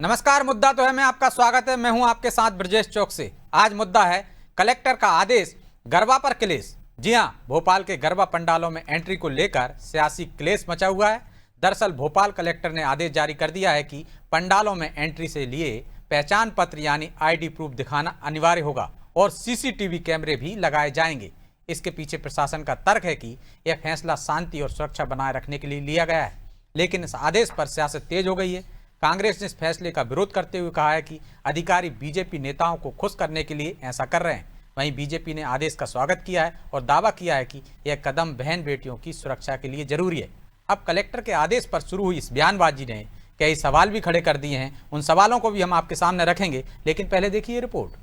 नमस्कार। मुद्दा तो है मैं आपका स्वागत है। मैं हूं आपके साथ ब्रजेश चौक से। आज मुद्दा है कलेक्टर का आदेश, गरबा पर क्लेश। जी हां, भोपाल के गरबा पंडालों में एंट्री को लेकर सियासी क्लेश मचा हुआ है। दरअसल भोपाल कलेक्टर ने आदेश जारी कर दिया है कि पंडालों में एंट्री से लिए पहचान पत्र यानी आईडी प्रूफ दिखाना अनिवार्य होगा और सीसीटीवी कैमरे भी लगाए जाएंगे। इसके पीछे प्रशासन का तर्क है कि यह फैसला शांति और सुरक्षा बनाए रखने के लिए लिया गया है, लेकिन इस आदेश पर सियासत तेज हो गई है। कांग्रेस ने इस फैसले का विरोध करते हुए कहा है कि अधिकारी बीजेपी नेताओं को खुश करने के लिए ऐसा कर रहे हैं। वहीं बीजेपी ने आदेश का स्वागत किया है और दावा किया है कि यह कदम बहन बेटियों की सुरक्षा के लिए जरूरी है। अब कलेक्टर के आदेश पर शुरू हुई इस बयानबाजी ने कई सवाल भी खड़े कर दिए हैं। उन सवालों को भी हम आपके सामने रखेंगे, लेकिन पहले देखिए रिपोर्ट।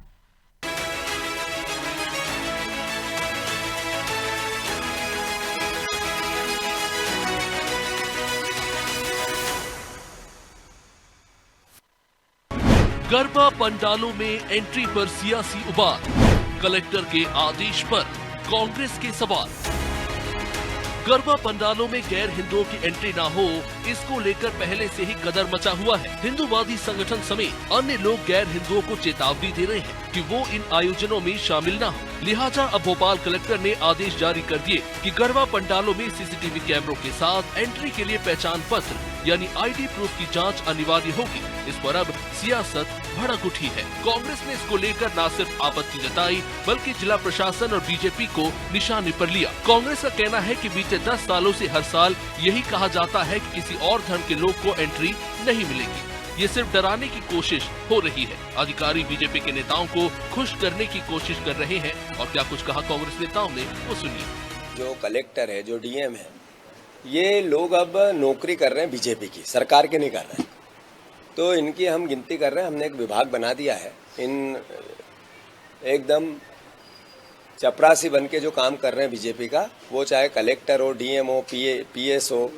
गरबा पंडालों में एंट्री पर सियासी उबाल, कलेक्टर के आदेश पर कांग्रेस के सवाल। गरबा पंडालों में गैर हिंदुओं की एंट्री ना हो, इसको लेकर पहले से ही कदर मचा हुआ है। हिंदूवादी संगठन समेत अन्य लोग गैर हिंदुओं को चेतावनी दे रहे हैं कि वो इन आयोजनों में शामिल ना हो। लिहाजा अब भोपाल कलेक्टर ने आदेश जारी कर दिए कि गरबा पंडालों में सीसीटीवी कैमरों के साथ एंट्री के लिए पहचान पत्र यानी आईडी प्रूफ की जांच अनिवार्य होगी। इस पर अब सियासत भड़क उठी है। कांग्रेस ने इसको लेकर न सिर्फ आपत्ति जताई बल्कि जिला प्रशासन और बीजेपी को निशाने पर लिया। कांग्रेस का कहना है कि बीते 10 सालों से हर साल यही कहा जाता है कि किसी और धर्म के लोग को एंट्री नहीं मिलेगी। ये सिर्फ डराने की कोशिश हो रही है। अधिकारी बीजेपी के नेताओं को खुश करने की कोशिश कर रहे हैं। और क्या कुछ कहा कांग्रेस नेताओं ने, वो सुनिए। जो कलेक्टर है, जो डीएम है, ये लोग अब नौकरी कर रहे हैं बीजेपी की, सरकार के नहीं कर रहे हैं। तो इनकी हम गिनती कर रहे हैं। हमने एक विभाग बना दिया है। इन एकदम चपरासी बन के जो काम कर रहे हैं बीजेपी का, वो चाहे कलेक्टर हो, डीएम हो, पीएस हो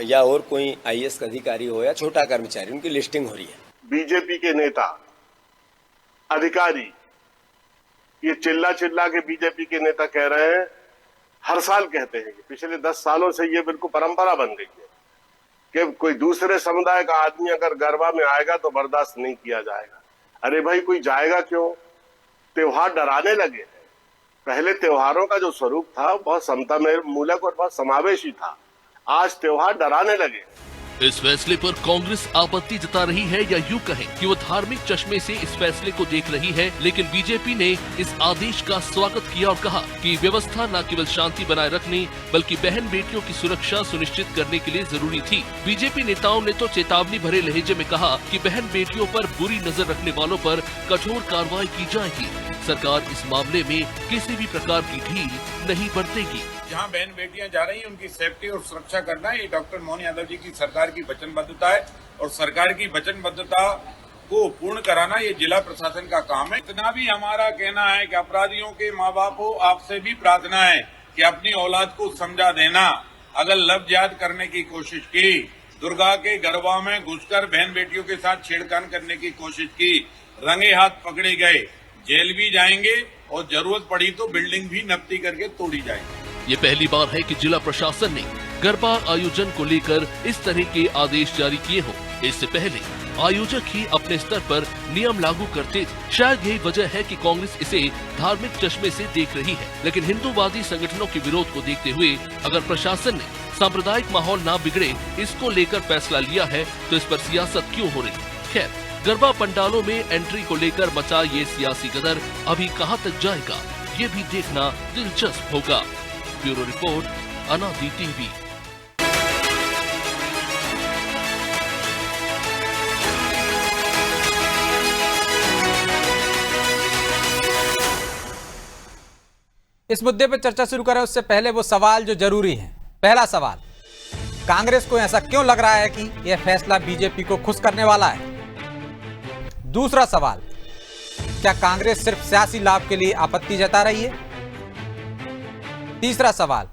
या और कोई आईएएस अधिकारी हो या छोटा कर्मचारी, उनकी लिस्टिंग हो रही है। बीजेपी के नेता अधिकारी ये चिल्ला चिल्ला के बीजेपी के नेता कह रहे हैं, हर साल कहते हैं कि पिछले 10 सालों से ये बिल्कुल परंपरा बन गई है कि कोई दूसरे समुदाय का आदमी अगर गरबा में आएगा तो बर्दाश्त नहीं किया जाएगा। अरे भाई, कोई जाएगा क्यों? त्योहार डराने लगे। पहले त्योहारों का जो स्वरूप था बहुत समता मूलक और बहुत समावेशी था। आज त्योहार डराने लगे। इस फैसले पर कांग्रेस आपत्ति जता रही है या यूं कहें कि वो धार्मिक चश्मे से इस फैसले को देख रही है, लेकिन बीजेपी ने इस आदेश का स्वागत किया और कहा कि व्यवस्था न केवल शांति बनाए रखने बल्कि बहन बेटियों की सुरक्षा सुनिश्चित करने के लिए जरूरी थी। बीजेपी नेताओं ने तो चेतावनी भरे लहजे में कहा कि बहन बेटियों पर बुरी नजर रखने वालों पर कठोर कार्रवाई की जाएगी। सरकार इस मामले में किसी भी प्रकार की ढील नहीं बरतेगी। जहां बहन बेटियां जा रही हैं उनकी सेफ्टी और सुरक्षा करना, ये डॉक्टर मोहन यादव जी की सरकार की वचनबद्धता है और सरकार की वचनबद्धता को पूर्ण कराना ये जिला प्रशासन का काम है। इतना भी हमारा कहना है कि अपराधियों के माँ बाप हो, आपसे भी प्रार्थना है कि अपनी औलाद को समझा देना। अगर लफ्ज याद करने की कोशिश की, दुर्गा के गरबा में घुसकर बहन बेटियों के साथ छेड़खानी करने की कोशिश की, रंगे हाथ पकड़े गए, जेल भी जाएंगे और जरूरत पड़ी तो बिल्डिंग भी नपती करके तोड़ी जाएगी। ये पहली बार है कि जिला प्रशासन ने गरबा आयोजन को लेकर इस तरह के आदेश जारी किए हों। इससे पहले आयोजक ही अपने स्तर पर नियम लागू करते थे। शायद यही वजह है कि कांग्रेस इसे धार्मिक चश्मे से देख रही है। लेकिन हिंदूवादी संगठनों के विरोध को देखते हुए अगर प्रशासन ने सांप्रदायिक माहौल ना बिगड़े इसको लेकर फैसला लिया है तो इस पर सियासत क्यों हो रही है? खैर, गरबा पंडालों में एंट्री को लेकर मचा ये सियासी गदर अभी कहां तक जाएगा, ये भी देखना दिलचस्प होगा। ब्यूरो रिपोर्ट, अनादि टीवी। इस मुद्दे पर चर्चा शुरू करें उससे पहले वो सवाल जो जरूरी है। पहला सवाल, कांग्रेस को ऐसा क्यों लग रहा है कि यह फैसला बीजेपी को खुश करने वाला है? दूसरा सवाल, क्या कांग्रेस सिर्फ सियासी लाभ के लिए आपत्ति जता रही है? तीसरा सवाल,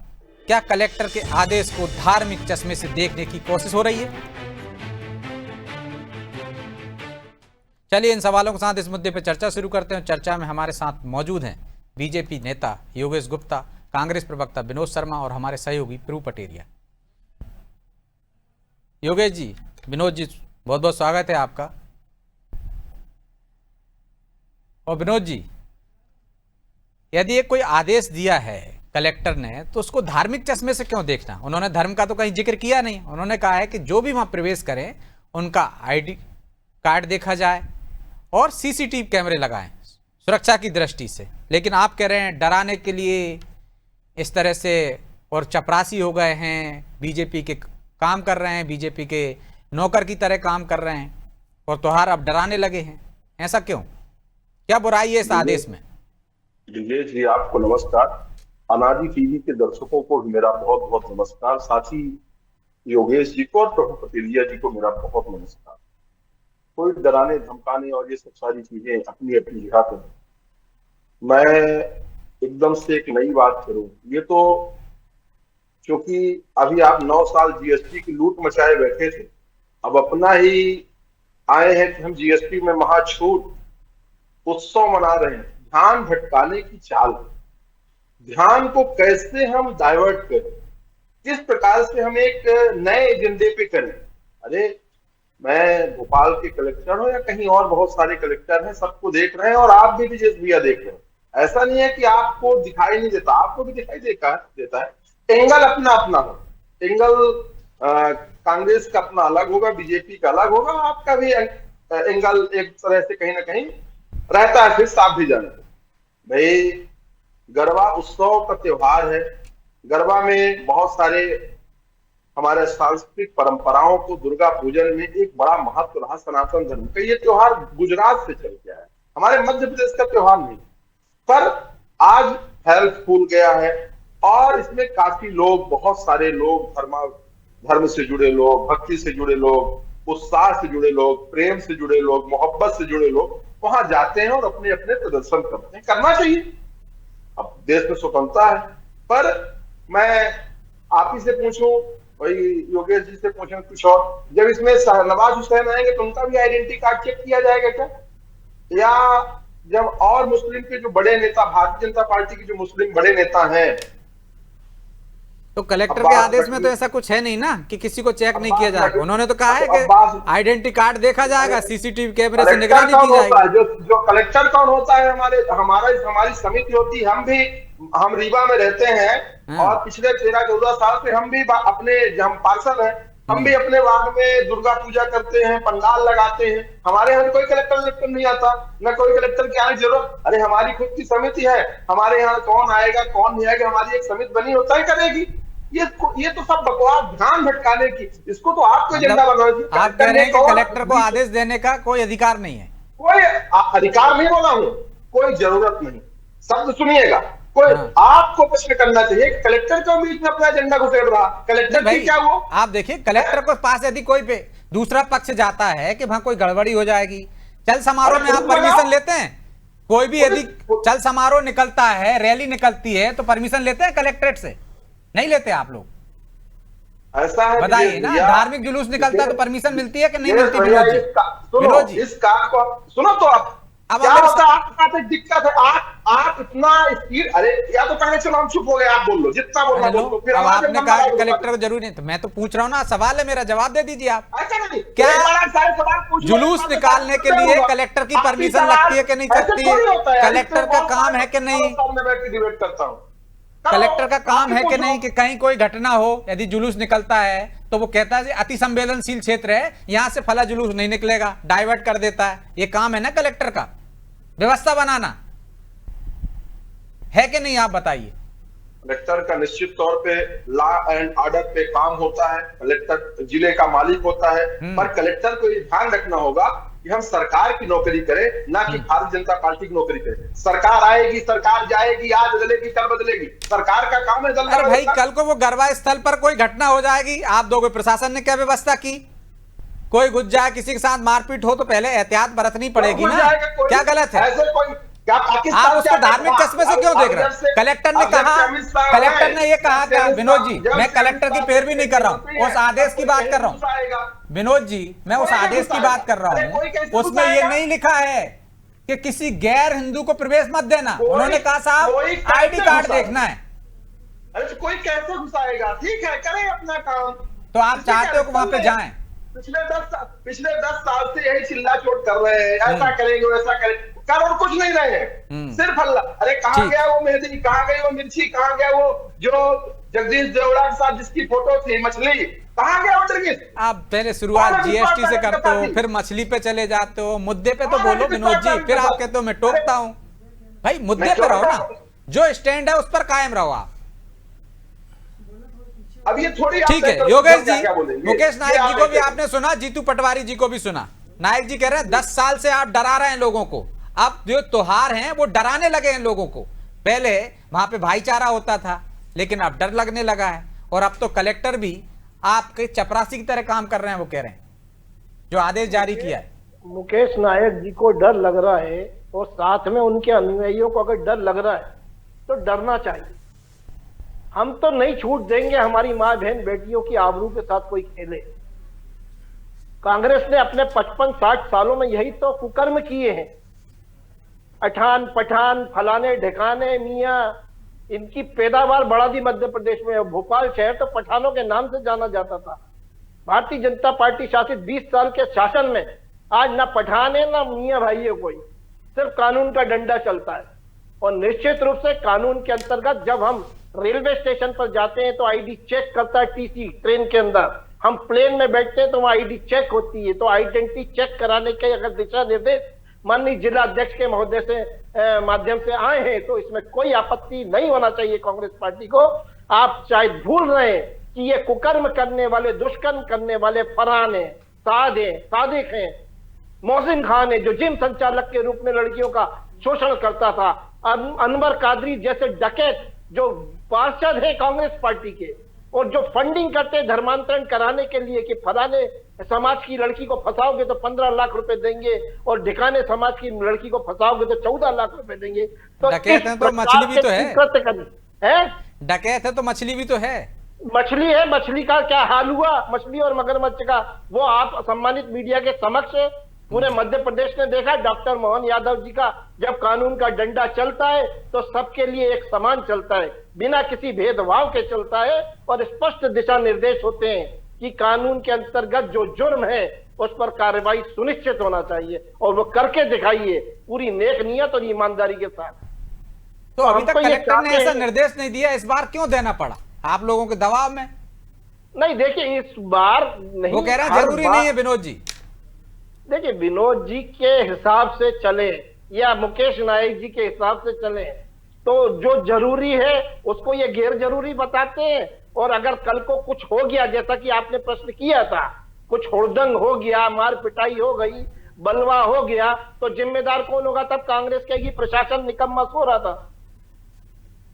क्या कलेक्टर के आदेश को धार्मिक चश्मे से देखने की कोशिश हो रही है? चलिए इन सवालों के साथ इस मुद्दे पर चर्चा शुरू करते हैं। चर्चा में हमारे साथ मौजूद हैं बीजेपी नेता योगेश गुप्ता, कांग्रेस प्रवक्ता विनोद शर्मा और हमारे सहयोगी प्रभु पटेरिया। योगेश जी, विनोद जी, बहुत बहुत स्वागत है आपका। और विनोद जी, यदि ये कोई आदेश दिया है कलेक्टर ने तो उसको धार्मिक चश्मे से क्यों देखना? उन्होंने धर्म का तो कहीं जिक्र किया नहीं। उन्होंने कहा है कि जो भी वहां प्रवेश करें उनका आईडी कार्ड देखा जाए और सीसीटीवी कैमरे लगाएं सुरक्षा की दृष्टि से। लेकिन आप कह रहे हैं डराने के लिए इस तरह से, और चपरासी हो गए हैं, बीजेपी के काम कर रहे हैं, बीजेपी के नौकर की तरह काम कर रहे हैं और त्योहार अब डराने लगे हैं। ऐसा क्यों? क्या बुराई है इस आदेश में? दिनेश जी, आपको नमस्कार। अनादि टीवी के दर्शकों को भी मेरा बहुत बहुत नमस्कार। साथ ही योगेश जी को और प्रभु पटेलिया जी को मेरा बहुत नमस्कार। कोई डराने धमकाने और ये सब सारी चीजें अपनी अपनी जगह पर, मैं एकदम से एक नई बात करूं। ये तो क्योंकि अभी आप 9 साल जीएसटी की लूट मचाए बैठे थे, अब अपना ही आए हैं कि हम जीएसटी में महाछूट उत्सव मना रहे हैं। ध्यान भटकाने की चाल, ध्यान को कैसे हम डाइवर्ट करें, किस प्रकार से हम एक नए एजेंडे पे करें। अरे मैं भोपाल के कलेक्टर हूं या कहीं और बहुत सारे कलेक्टर हैं, सबको देख रहे हैं और आप भी विजय भैया देख रहे हैं। ऐसा नहीं है कि आपको दिखाई नहीं देता, आपको भी दिखाई देता है। एंगल अपना अपना हो, एंगल कांग्रेस का अपना अलग होगा, बीजेपी का अलग होगा, आपका भी एंगल एक तरह से कहीं ना कहीं रहता है। फिर साफ भी जानते भाई, गरबा उत्सव का त्योहार है। गरबा में बहुत सारे हमारे सांस्कृतिक परंपराओं को, दुर्गा पूजन में एक बड़ा महत्व रहा सनातन धर्म का। ये त्योहार गुजरात से चल गया है, हमारे मध्य प्रदेश का त्योहार नहीं, पर आज फैल फूल गया है और इसमें काफी लोग, बहुत सारे लोग, धर्म से जुड़े लोग, भक्ति से जुड़े लोग, उत्साह से जुड़े लोग, प्रेम से जुड़े लोग, मोहब्बत से जुड़े लोग वहां जाते हैं और अपने अपने प्रदर्शन करते हैं। करना चाहिए, अब देश में स्वतंत्रता है। पर मैं आप ही से पूछूं, वही योगेश जी से पूछूं कुछ और, जब इसमें नवाज हुसैन आएंगे तो उनका भी आइडेंटिटी कार्ड चेक किया जाएगा क्या? या जब और मुस्लिम के जो बड़े नेता, भारतीय जनता पार्टी के जो मुस्लिम बड़े नेता हैं, तो कलेक्टर के आदेश में तो ऐसा कुछ है नहीं ना कि किसी को चेक नहीं किया जाएगा। उन्होंने तो कहा है कि आइडेंटिटी कार्ड देखा जाएगा, सीसीटीवी कैमरे से निगरानी की जाएगी। जो कलेक्टर कौन होता है? हमारी समिति होती है। हम रीवा में रहते हैं और पिछले 13-14 साल से हम पार्षद हैं, हम भी अपने वार्ड में दुर्गा पूजा करते हैं, पंडाल लगाते हैं। हमारे यहाँ कोई कलेक्टर नहीं आता, न कोई कलेक्टर की आने की जरूरत। अरे हमारी खुद की समिति है, हमारे यहाँ कौन आएगा कौन नहीं आएगा, हमारी एक समिति बनी होता है, करेगी। ये तो सब बकवास, ध्यान भटकाने की, इसको तो आपको एजेंडा बनाना चाहिए। आप कह रहे हैं कि कलेक्टर को आदेश देने का कोई अधिकार नहीं है? कोई अधिकार नहीं बोला हूँ, कोई जरूरत नहीं। शब्द सुनिएगा, कोई आपको प्रश्न करना चाहिए कि कलेक्टर क्यों बीच में अपना एजेंडा घुसेड़ रहा? कलेक्टर की क्या वो? आप देखिए, कलेक्टर के पास यदि कोई पे दूसरा पक्ष जाता है कि वहां कोई गड़बड़ी हो जाएगी, चल समारोह में आप परमिशन लेते हैं? कोई भी यदि चल समारोह निकलता है, रैली निकलती है, तो परमिशन लेते हैं कलेक्ट्रेट से? नहीं लेते आप लोग? ऐसा है, बताइए ना। धार्मिक जुलूस निकलता है तो परमिशन मिलती है कि नहीं मिलती? विनोद जी, इस काम को सुनो तो आप क्या होता है? आपके पास एक दिक्कत है, आप इतना स्पीड, अरे या तो पहले चलो हम चुप हो गए, आप बोल लो जितना बोलना बोल लो। फिर आपने कहा कि कलेक्टर को जरूरी नहीं, तो मैं तो पूछ रहा हूँ ना, सवाल है मेरा, जवाब दे दीजिए आप। क्या जुलूस निकालने के लिए कलेक्टर की परमिशन लगती है कि नहीं लगती है? कलेक्टर का काम है कि नहीं? डिबेट करता हूँ, कलेक्टर का काम है कि नहीं कि कहीं कोई घटना हो, यदि जुलूस निकलता है तो वो कहता है अति संवेदनशील क्षेत्र है, यहां से फला जुलूस नहीं निकलेगा, डाइवर्ट कर देता है। ये काम है ना कलेक्टर का, व्यवस्था बनाना, है कि नहीं? आप बताइए। कलेक्टर का निश्चित तौर पे लॉ एंड ऑर्डर पे काम होता है, कलेक्टर जिले का मालिक होता है, पर कलेक्टर को ये ध्यान रखना होगा कि हम सरकार की नौकरी करें, ना कि भारतीय जनता पार्टी की नौकरी करें। सरकार आएगी, सरकार जाएगी, आज बदलेगी कल बदलेगी, सरकार का काम है। अरे भाई, कल को वो गरबा स्थल पर कोई घटना हो जाएगी, आप दोगे, प्रशासन ने क्या व्यवस्था की? कोई घुस जाए, किसी के साथ मारपीट हो तो पहले एहतियात बरतनी पड़ेगी ना। क्या गलत है? आप उसको धार्मिक चश्मे से क्यों देख रहे हैं? कलेक्टर ने कहा, कलेक्टर ने ये कहा था, विनोद जी, मैं कलेक्टर की पैरवी नहीं कर रहा हूँ, उस आदेश की बात कर रहा हूँ। विनोद जी, मैं उस आदेश की बात कर रहा हूँ, उसमें ये नहीं लिखा है कि किसी गैर हिंदू को प्रवेश मत देना। उन्होंने कहा साहब आईडी कार्ड देखना है। अरे कोई कैसे घुसाएगा? ठीक है, करें अपना काम। तो आप चाहते हो कि वहां पे जाएं? पिछले 10 साल से यही चिल्ला चोट कर रहे हैं, ऐसा करेंगे वैसा करेंगे, कर और कुछ नहीं रहे हैं, सिर्फ अल्लाह। अरे कहाँ गया वो मेहंदी, कहाँ गई वो मिर्ची, कहाँ गया वो जो जगदीश देवड़ा के साथ जिसकी फोटो थी मछली, कहाँ गया वो ड्रिंक्स? आप पहले शुरुआत जीएसटी से करते हो, फिर मछली पे चले जाते हो। मुद्दे पे तो बोलो विनोद जी, फिर आप कहते हो मैं टोकता हूँ। भाई मुद्दे पे रहो ना, जो स्टैंड है उस पर कायम रहो आप। अब ये थोड़ी ठीक है योगेश जी, मुकेश नायक जी को भी आपने सुना, जीतू पटवारी जी को भी सुना। नायक जी कह रहे हैं 10 साल से आप डरा रहे हैं लोगों को, अब जो त्योहार हैं वो डराने लगे हैं लोगों को। पहले वहां पे भाईचारा होता था, लेकिन अब डर लगने लगा है, और अब तो कलेक्टर भी आपके चपरासी की तरह काम कर रहे हैं। वो कह रहे हैं जो आदेश जारी किया है। मुकेश नायक जी को डर लग रहा है, और साथ में उनके अनुयायियों को अगर डर लग रहा है तो डरना चाहिए। हम तो नहीं छूट देंगे हमारी माँ बहन बेटियों की आबरू के साथ कोई खेले। कांग्रेस ने अपने 55-60 सालों में यही तो कुकर्म किए हैं। अठान पठान फलाने ढिकाने मियाँ, इनकी पैदावार बढ़ा दी मध्य प्रदेश में। भोपाल शहर तो पठानों के नाम से जाना जाता था। भारतीय जनता पार्टी शासित 20 साल के शासन में आज ना पठान है ना मियाँ भाई है कोई, सिर्फ कानून का डंडा चलता है। और निश्चित रूप से कानून के अंतर्गत जब हम रेलवे स्टेशन पर जाते हैं तो आईडी चेक करता है टीसी ट्रेन के अंदर, हम प्लेन में बैठते हैं तो वहां आईडी चेक होती है। तो आइडेंटिटी चेक कराने के अगर दिशा निर्देश माननीय जिला अध्यक्ष के महोदय से माध्यम से आए हैं तो इसमें कोई आपत्ति नहीं होना चाहिए कांग्रेस पार्टी को। आप शायद भूल रहे हैं कि ये कुकर्म करने वाले, दुष्कर्म करने वाले फरहान है, साद है, सादिक है, मोहसिन खान है जो जिम संचालक के रूप में लड़कियों का शोषण करता था, अनवर कादरी जैसे डकैत जो पार्षद है कांग्रेस पार्टी के और जो फंडिंग करते धर्मांतरण कराने के लिए कि फलाने समाज की लड़की को फंसाओगे तो 15 लाख रुपए देंगे और ढिकाने समाज की लड़की को फंसाओगे तो 14 लाख रुपए देंगे। तो डकैत है तो मछली भी तो है, डकैत है तो मछली भी तो है। मछली है, मछली का क्या हाल हुआ, मछली और मगरमच्छ का, वो आप सम्मानित मीडिया के समक्ष पूरे मध्य प्रदेश ने देखा। डॉक्टर मोहन यादव जी का जब कानून का डंडा चलता है तो सबके लिए एक समान चलता है, बिना किसी भेदभाव के चलता है और स्पष्ट दिशा निर्देश होते हैं कि कानून के अंतर्गत जो जुर्म है उस पर कार्रवाई सुनिश्चित होना चाहिए और वो करके दिखाइए पूरी नेक नियत और ईमानदारी के साथ। तो अभी तक कलेक्टर ने ऐसा निर्देश नहीं दिया, इस बार क्यों देना पड़ा आप लोगों के दबाव में? नहीं देखिए इस बार नहीं, वो कह रहे हैं जरूरी नहीं है विनोद जी। देखिए विनोद जी के हिसाब से चले या मुकेश नायक जी के हिसाब से चले तो जो जरूरी है उसको ये गैर जरूरी बताते हैं। और अगर कल को कुछ हो गया जैसा कि आपने प्रश्न किया था, कुछ हुड़दंग हो गया, मार पिटाई हो गई, बलवा हो गया तो जिम्मेदार कौन होगा? तब कांग्रेस कहेगी प्रशासन निकम्मा सो रहा था।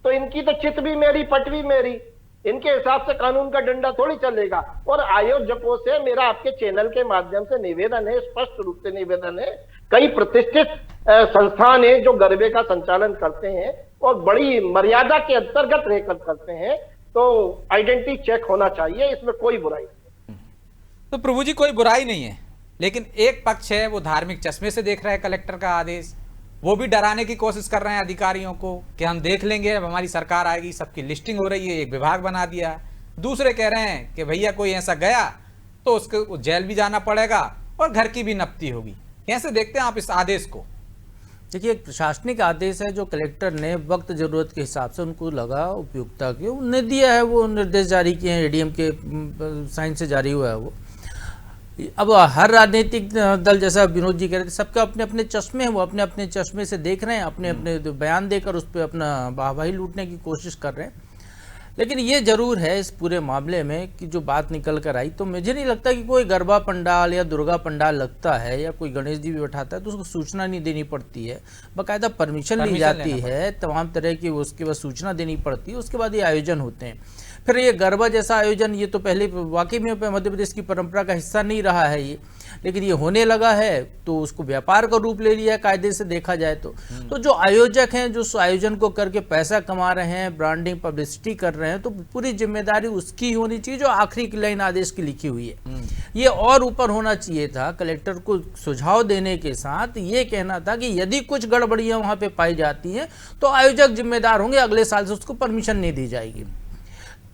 तो इनकी तो चित भी मेरी पट भी मेरी, इनके हिसाब से कानून का डंडा थोड़ी चलेगा। और आयोजकों से मेरा आपके चैनल के माध्यम से निवेदन है, स्पष्ट रूप से निवेदन है, कई प्रतिष्ठित संस्थान है जो गरबे का संचालन करते हैं और बड़ी मर्यादा के अंतर्गत रहकर करते हैं, तो आइडेंटिटी चेक होना चाहिए, इसमें कोई बुराई नहीं। तो प्रभु जी कोई बुराई नहीं है, लेकिन एक पक्ष है वो धार्मिक चश्मे से देख रहा है कलेक्टर का आदेश, वो भी डराने की कोशिश कर रहे हैं अधिकारियों को कि हम देख लेंगे, अब हमारी सरकार आएगी, सबकी लिस्टिंग हो रही है, एक विभाग बना दिया। दूसरे कह रहे हैं कि भैया कोई ऐसा गया तो उसको जेल भी जाना पड़ेगा और घर की भी नपती होगी। कैसे देखते हैं आप इस आदेश को? देखिए एक प्रशासनिक आदेश है जो कलेक्टर ने वक्त जरूरत के हिसाब से उनको लगा उपयुक्ता की उन्होंने दिया है, वो निर्देश जारी किए हैं, एडीएम के साइन से जारी हुआ है वो। अब हर राजनीतिक दल जैसा विनोद जी कह रहे थे सबके अपने अपने चश्मे हैं, वो अपने अपने चश्मे से देख रहे हैं, अपने अपने बयान देकर उस पर अपना वाहवाही लूटने की कोशिश कर रहे हैं। लेकिन ये जरूर है इस पूरे मामले में कि जो बात निकल कर आई, तो मुझे नहीं लगता कि कोई गरबा पंडाल या दुर्गा पंडाल लगता है या कोई गणेश जी भी बैठाता है तो उसको सूचना नहीं देनी पड़ती है, बाकायदा परमिशन ली जाती है, तमाम तरह की उसके बाद सूचना देनी पड़ती है, उसके बाद ये आयोजन होते हैं। फिर ये गरबा जैसा आयोजन ये तो पहले वाकई में मध्य प्रदेश की परंपरा का हिस्सा नहीं रहा है ये, लेकिन ये होने लगा है तो उसको व्यापार का रूप ले लिया है कायदे से देखा जाए तो जो आयोजक हैं जो उस आयोजन को करके पैसा कमा रहे हैं, ब्रांडिंग पब्लिसिटी कर रहे हैं, तो पूरी जिम्मेदारी उसकी होनी चाहिए जो आखिरी की लाइन आदेश की लिखी हुई है। ये और ऊपर होना चाहिए था, कलेक्टर को सुझाव देने के साथ ये कहना था कि यदि कुछ गड़बड़ियां वहां पे पाई जाती हैं तो आयोजक जिम्मेदार होंगे, अगले साल से उसको परमिशन नहीं दी जाएगी।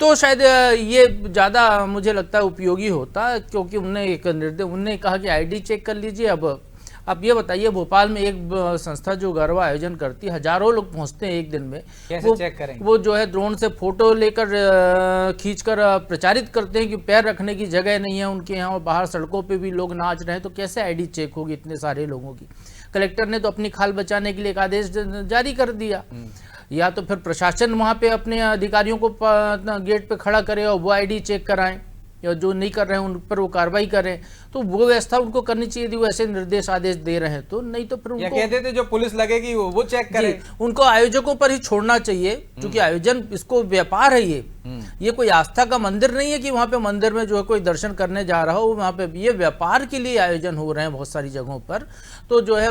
तो शायद ये ज़्यादा मुझे लगता है उपयोगी होता, क्योंकि उन्होंने कहा कि आईडी चेक कर लीजिए। अब ये बताइए, भोपाल में एक संस्था जो गरबा आयोजन करती है, हजारों लोग पहुंचते हैं एक दिन में, कैसे चेक करेंगे? वो जो है ड्रोन से फोटो लेकर खींचकर प्रचारित करते हैं कि पैर रखने की जगह नहीं है उनके यहाँ, और बाहर सड़कों पे भी लोग नाच रहे हैं, तो कैसे आईडी चेक होगी इतने सारे लोगों की? कलेक्टर ने तो अपनी खाल बचाने के लिए एक आदेश जारी कर दिया। या तो फिर प्रशासन वहाँ पे अपने अधिकारियों को गेट पे खड़ा करे और वो आईडी चेक कराएं, या जो नहीं कर रहे हैं उन पर वो कार्रवाई करें। तो वो व्यवस्था उनको करनी चाहिए थी, वो ऐसे निर्देश आदेश दे रहे हैं तो। नहीं तो फिर उनको कहते थे जो पुलिस लगेगी वो चेक करे। उनको आयोजकों पर ही छोड़ना चाहिए, क्योंकि आयोजन इसको व्यापार है। ये कोई आस्था का मंदिर नहीं है कि वहाँ पे मंदिर में जो है कोई दर्शन करने जा रहा हो, वहाँ पे ये व्यापार के लिए आयोजन हो रहे हैं बहुत सारी जगहों पर। तो जो है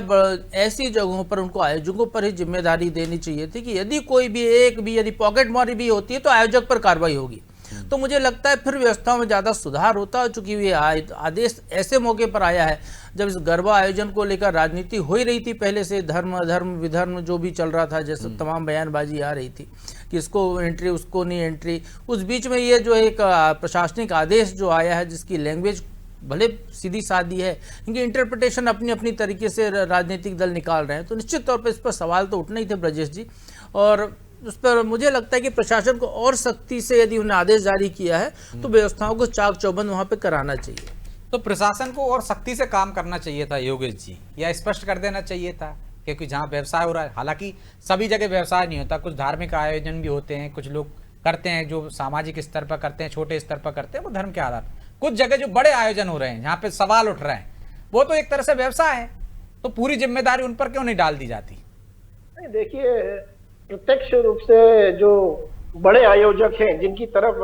ऐसी जगहों पर उनको आयोजकों पर ही जिम्मेदारी देनी चाहिए थी कि यदि कोई भी यदि पॉकेट मारी भी होती है तो आयोजक पर कार्रवाई होगी। तो मुझे लगता है फिर व्यवस्थाओं में ज़्यादा सुधार होता है। चूंकि ये आदेश ऐसे मौके पर आया है जब इस गरबा आयोजन को लेकर राजनीति हो ही रही थी, पहले से धर्म अधर्म विधर्म जो भी चल रहा था, जैसे तमाम बयानबाजी आ रही थी कि इसको एंट्री उसको नहीं एंट्री। उस बीच में ये जो एक प्रशासनिक आदेश जो आया है, जिसकी लैंग्वेज भले सीधी सादी है, इनकी इंटरप्रिटेशन अपनी अपनी तरीके से राजनीतिक दल निकाल रहे हैं, तो निश्चित तौर पर इस पर सवाल तो उठने ही थे ब्रजेश जी। और उस पर मुझे लगता है कि प्रशासन को और सख्ती से यदि उन्हें आदेश जारी किया है तो व्यवस्थाओं को चाक चौबंद वहां पे कराना चाहिए। तो प्रशासन को और सख्ती से काम करना चाहिए था योगेश जी, या स्पष्ट कर देना चाहिए था, क्योंकि जहाँ व्यवसाय हो रहा है, हालांकि सभी जगह व्यवसाय नहीं होता, कुछ धार्मिक आयोजन भी होते हैं, कुछ लोग करते हैं जो सामाजिक स्तर पर करते हैं, छोटे स्तर पर करते हैं, वो धर्म के आधार पर। कुछ जगह जो बड़े आयोजन हो रहे हैं जहाँ पे सवाल उठ रहे हैं, वो तो एक तरह से व्यवसाय है, तो पूरी जिम्मेदारी उन पर क्यों नहीं डाल दी जाती? नहीं, देखिए, प्रत्यक्ष रूप से जो बड़े आयोजक हैं जिनकी तरफ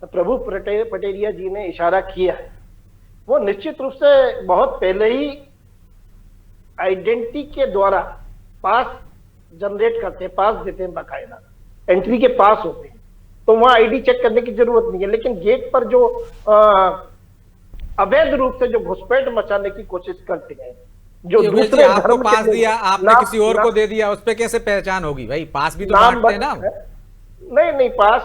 प्रभु पटेरिया जी ने इशारा किया है, वो निश्चित रूप से बहुत पहले ही आइडेंटिटी के द्वारा पास जनरेट करते हैं, पास देते हैं, बाकायदा एंट्री के पास होते हैं, तो वहां आईडी चेक करने की जरूरत नहीं है। लेकिन गेट पर जो अवैध रूप से जो घुसपैठ मचाने की कोशिश करते हैं, जो दूसरे आपको पास दिया, आपने किसी और को दे दिया, उस पे कैसे पहचान होगी भाई? पास भी तो बांटते हैं ना। नहीं, पास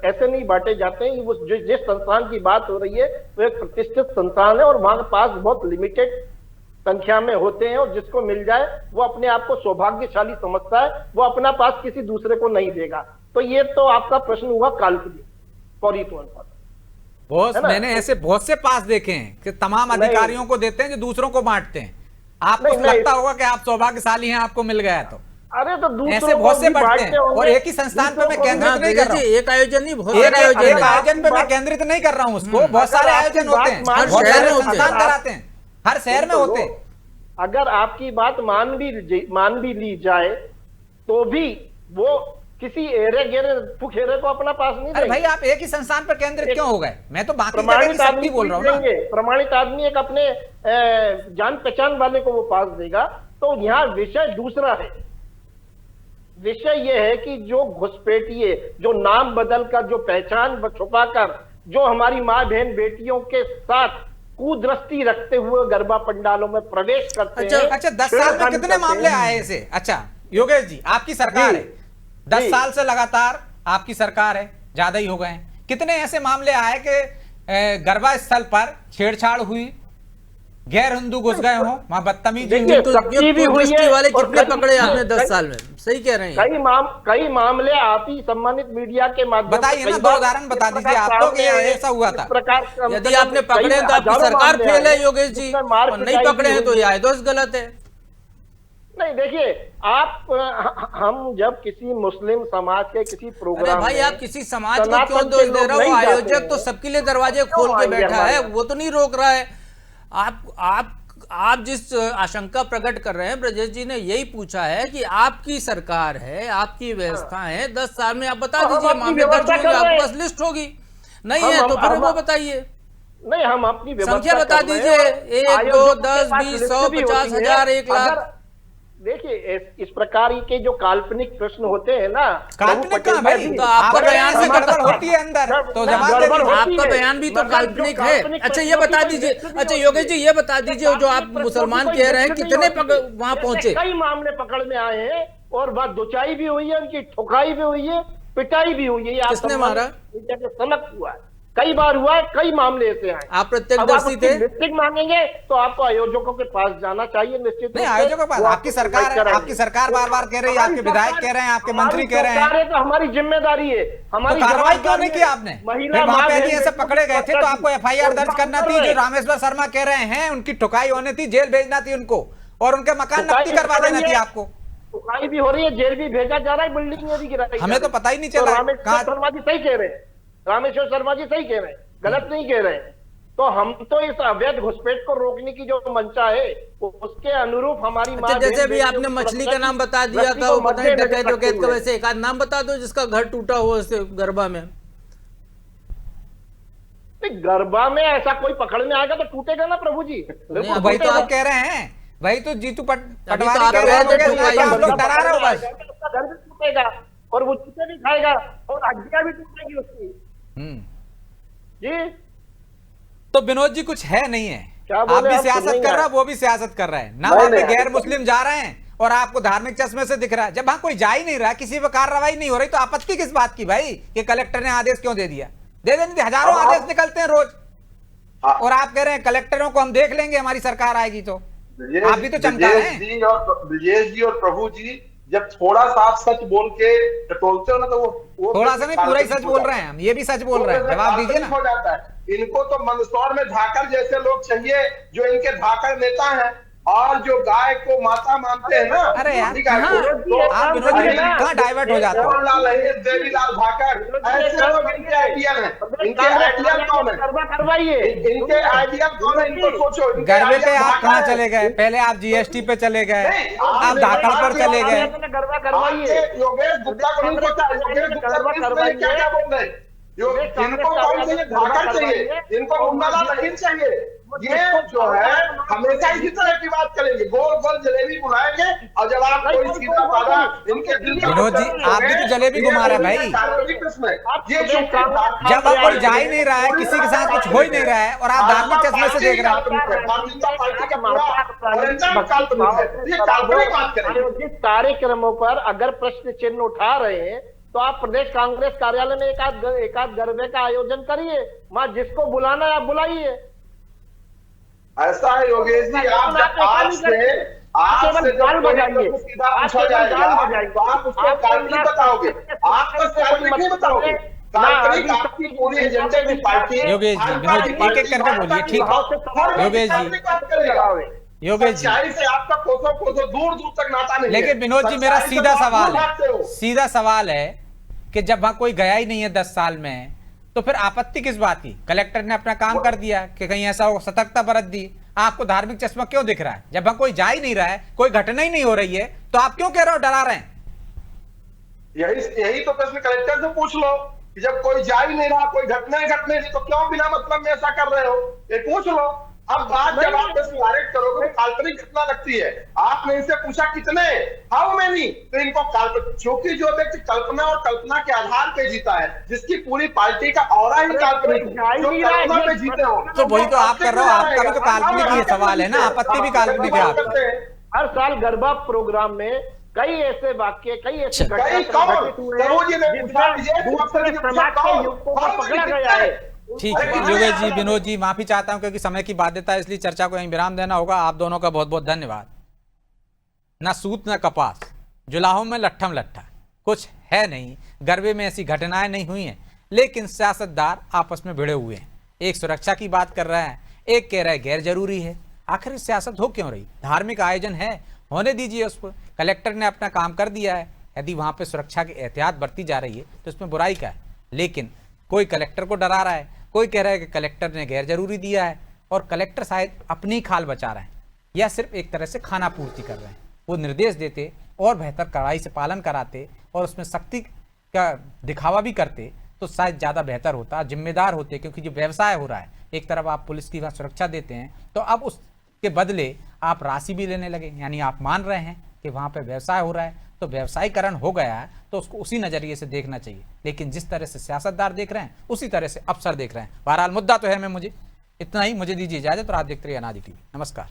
ऐसे नहीं बांटे जाते हैं। वो जिस संस्थान की बात हो रही है वो एक प्रतिष्ठित संस्थान है, और वहां पास बहुत लिमिटेड संख्या में होते हैं, और जिसको मिल जाए वो अपने आप को सौभाग्यशाली समझता है, वो अपना पास किसी दूसरे को नहीं देगा। तो ये तो आपका प्रश्न हुआ काल्पनिक फौरी तौर पर। बहुत मैंने ऐसे बहुत से पास देखे हैं कि तमाम अधिकारियों को देते हैं जो दूसरों को बांटते हैं। आपको लगता होगा कि आप सौभाग्यशाली हैं, आपको मिल गया तो। अरे तो ऐसे बहुत से बांटते हैं, और एक ही संस्थान पे मैं केंद्रित नहीं कर रहा हूँ। एक आयोजन नहीं, बहुत सारे आयोजन। एक आयोजन पे मैं केंद्रित नहीं कर रहा हूँ उसको, बहुत सारे आयोजन होते हैं, बहुत सारे संस्थान कराते हैं, हर शहर में होते हैं। अगर आपकी बात मान भी ली जाए तो भी वो किसी एरे गेरे फुखेरे को अपना पास नहीं देंगे। भाई आप एक ही संस्थान पर केंद्रित क्यों हो गए? मैं तो बाकी जगह की सबकी बोल रहा हूँ ना। प्रमाणित आदमी एक अपने जान पहचान वाले को वो पास देगा। तो यहाँ विषय दूसरा है। विषय ये है कि जो घुसपैठिए, जो नाम बदलकर, जो पहचान छुपाकर, जो हमारी माँ बहन बेटियों के साथ कुदृष्टि रखते हुए गरबा पंडालों में प्रवेश करते हैं। अच्छा 10 साल में कितने मामले आए ऐसे? अच्छा योगेश जी, आपकी सरकार है, 10 साल से लगातार आपकी सरकार है, ज्यादा ही हो गए हैं। कितने ऐसे मामले आए कि गरबा स्थल पर छेड़छाड़ हुई, गैर हिंदू घुस गए हो, वहां बदतमीजी हुई वाले कितने पकड़े आपने 10 साल में? सही कह रहे हैं। कई मामले आप ही सम्मानित मीडिया के माध्यम से बताइए ना, 2 उदाहरण बता दीजिए आप तो कि ऐसा हुआ था। यदि आपने पकड़े तो आपकी सरकार फेल है योगेश जी, और नहीं पकड़े हैं तो ये आयदोष गलत है। नहीं, देखिए, हम जब किसी मुस्लिम समाज के किसी प्रोग्राम, भाई आप किसी समाज को क्यों दोष दे रहे हो? आयोजक तो सबके लिए दरवाजे खोल के बैठा है, वो तो नहीं रोक रहा है। आप जिस आशंका प्रकट कर रहे हैं, ब्रजेश जी ने यही पूछा है कि आपकी सरकार है, आपकी व्यवस्था है, 10 साल में आप बता दीजिए मामले दर्ज होंगे, आपके पास लिस्ट होगी। नहीं है तो फिर वो बताइए, नहीं हम अपनी संख्या बता दीजिए, 1, 2, 10, 20, 100, 50 हजार, 1 लाख। देखिए, इस प्रकार के जो काल्पनिक प्रश्न होते हैं ना, काल्पनिक का भाई, तो आपका बयान भी गड़बड़ होती है अंदर, तो आपका बयान भी तो काल्पनिक है। अच्छा ये बता दीजिए, अच्छा योगेश जी ये बता दीजिए, जो आप मुसलमान कह रहे हैं, कितने वहां पहुंचे? कई मामले पकड़ में आए हैं, और बात दुचाई भी हुई है, उनकी ठुकाई भी हुई है, पिटाई भी हुई है। किसने मारा? सनक हुआ है, कई बार हुआ है, कई मामले ऐसे आए। आप प्रत्यक्षदर्शी थे? लिस्टिंग मांगेंगे तो आपको आयोजकों के पास जाना चाहिए निश्चित। नहीं, आयोजकों के पास आपकी सरकार है, आपकी सरकार बार बार कह रही है, आपके विधायक कह रहे हैं, आपके मंत्री कह रहे हैं, तो हमारी जिम्मेदारी है। हमारी तो कार्रवाई क्यों नहीं की आपने? फिर वहां पे ऐसे पकड़े गए थे तो आपको एफआईआर दर्ज करना थी। जो रामेश्वर शर्मा कह रहे हैं उनकी ठुकाई होनी थी, जेल भेजना थी उनको, और उनके मकान नक्की करवा देना थी आपको। ठुकाई भी हो रही है, जेल भी भेजा जा रहा है, बिल्डिंग भी गिराई। हमें तो पता ही नहीं चला। रामेश्वर शर्मा जी सही कह रहे हैं, रामेश्वर शर्मा जी सही कह रहे हैं, गलत नहीं कह रहे हैं। तो हम तो इस अवैध घुसपैठ को रोकने की जो मंशा है उसके अनुरूप हमारी अच्छा, जैसे अभी आपने मछली का नाम बता दिया था, वो पता नहीं डकैत डकैत का, वैसे एक आध नाम बता दो जिसका घर टूटा हो इससे गरबा में। गरबा में ऐसा कोई पकड़ में आएगा तो टूटेगा ना प्रभु जी। वही तो आप कह रहे हैं, वही तो जीतू पटवारी आप कह रहे हैं, आप लोग डरा रहे हो बस। घर भी टूटेगा और वो जूते भी खाएगा और हड्डियां भी टूटेगी उसकी। जी तो विनोद जी कुछ है नहीं है, आप भी सियासत कर रहे हैं, वो भी सियासत कर रहे हैं ना। वहां पे गैर मुस्लिम जा रहे हैं और आपको धार्मिक चश्मे से दिख रहा है। जब वहां कोई जा ही नहीं रहा, किसी पर कार्रवाई नहीं हो रही, तो आपत्ति किस बात की भाई? कि कलेक्टर ने आदेश क्यों दे दिया? दे देने, हजारों आदेश निकलते हैं रोज, और आप कह रहे हैं कलेक्टरों को हम देख लेंगे, हमारी सरकार आएगी तो। आप भी तो चमका रहे हैं। ब्रजेश जी और प्रभु जी जब थोड़ा सा आप सच बोल के टटोलते हो ना, तो वो थोड़ा सा नहीं, पूरा ही सच बोल रहे हैं हम, ये भी सच बोल रहे हैं। जवाब दीजिए ना। हो जाता है। इनको तो मंदसौर में धाकड़ जैसे लोग चाहिए, जो इनके धाकड़ नेता हैं और जो गाय को माता मानते हैं ना। अरे यार, तो आप विनोद जी कहाँ डाइवर्ट हो जाते हो? देवीलाल धाकड़ ऐसे लोग इनके आइडियल हैं। इनके आइडियल कौन है? इनके आइडियल कौन है? इनको सोचो। गरबे पे आप कहाँ चले गए? पहले आप जीएसटी पे चले गए, आप धाकड़ पर चले गए। योगेश गुप्ता को नहीं सोचा, योगेश गुप्ता क्या बोल रहे हैं? इनको कौन चाहिए? धाकड़ चाहिए, इनको मुंडाला नहीं चाहिए। ये जो है हमेशा इसी तरह की बात करेंगे, गोल गोल जलेबी बुलाएंगे, और जब आप कोई सीधा साधा इनके दिल का विनोद जी, आप भी तो जलेबी घुमा रहे हैं भाई। ये जब आप कोई जा ही नहीं रहा है, किसी के साथ कुछ हो ही नहीं रहा है, और आप धार्मिक चश्मे से देख रहे हैं। आयोजित कार्यक्रमों पर अगर प्रश्न चिन्ह उठा रहे हैं तो आप प्रदेश कांग्रेस कार्यालय में एक आध गरबे का आयोजन करिए, वहां जिसको बुलाना है आप बुलाइए। ऐसा है योगेश जी, आप आज से गाल बजाइए, तो आप उसको काल्पनिक बताओगे, आप बस काल्पनिक नहीं बताओगे। काल्पनिक आपकी पूरी एजेंडे की पार्टी। योगेश जी, विनोद जी, एक एक करके बोलिए, ठीक है योगेश जी। योगेश जी से आपका कोसों दूर दूर तक नाता नहीं। लेकिन विनोद जी, मेरा सीधा सवाल है कि जब वहां कोई गया ही नहीं है 10 साल में, तो फिर आपत्ति किस बात की? कलेक्टर ने अपना काम कर दिया कि कहीं ऐसा हो, सतर्कता बरत दी। आपको धार्मिक चश्मा क्यों दिख रहा है? जब वहां कोई जा ही नहीं रहा है, कोई घटना ही नहीं हो रही है, तो आप क्यों कह रहे हो डरा रहे हैं? यही तो प्रश्न कलेक्टर से पूछ लो कि जब कोई जा ही नहीं रहा, कोई घटना ही घट नहीं रही, तो क्यों बिना मतलब में ऐसा कर रहे हो? ये पूछ लो। अब बात जब आप डायरेक्ट करोगे तो काल्पनिक कितना लगती है। आपने इनसे पूछा कितने, हाउ मेनी, तो इनको काल्पनिक, क्योंकि जो व्यक्ति कल्पना और कल्पना के आधार पे जीता है, जिसकी पूरी पार्टी का ऑरा ही काल्पनिक, जो कल्पना पे जीते हो, तो वही तो आप कर रहे हो। आपका भी तो काल्पनिक ही सवाल है ना, आपत्ति भी काल्पनिक है आपकी। हर साल गरबा प्रोग्राम में कई ऐसे वाक्य, कई ऐसी घटनाएं पकड़ा गया है। ठीक है योगेश जी, विनोद जी, माफी चाहता हूं क्योंकि समय की बाध्यता है, इसलिए चर्चा को यहीं विराम देना होगा। आप दोनों का बहुत बहुत धन्यवाद। ना सूत न कपास, जुलाहों में लट्ठम लट्ठा, कुछ है नहीं। गरबे में ऐसी घटनाएं नहीं हुई हैं, लेकिन सियासतदार आपस में भिड़े हुए हैं। एक सुरक्षा की बात कर रहा है, एक कह रहा है गैर जरूरी है। आखिर सियासत हो क्यों रही? धार्मिक आयोजन है, होने दीजिए उस पर। कलेक्टर ने अपना काम कर दिया है, यदि वहां पर सुरक्षा की एहतियात बरती जा रही है तो इसमें बुराई का है। लेकिन कोई कलेक्टर को डरा रहा है, कोई कह रहा है कि कलेक्टर ने गैर जरूरी दिया है, और कलेक्टर शायद अपनी खाल बचा रहे हैं या सिर्फ एक तरह से खाना पूर्ति कर रहे हैं। वो निर्देश देते और बेहतर कड़ाई से पालन कराते और उसमें सख्ती का दिखावा भी करते तो शायद ज़्यादा बेहतर होता, जिम्मेदार होते। क्योंकि जो व्यवसाय हो रहा है, एक तरफ आप पुलिस की वहाँ सुरक्षा देते हैं, तो अब उसके बदले आप राशि भी लेने लगे। यानी आप मान रहे हैं कि वहाँ पर व्यवसाय हो रहा है, तो व्यवसायीकरण हो गया है, तो उसको उसी नजरिए से देखना चाहिए। लेकिन जिस तरह से सियासतदार देख रहे हैं, उसी तरह से अफसर देख रहे हैं। बहरहाल मुद्दा तो है। मैं मुझे इतना ही, मुझे दीजिए इजाजत और आप देखते रहिए अनादि टीवी। नमस्कार।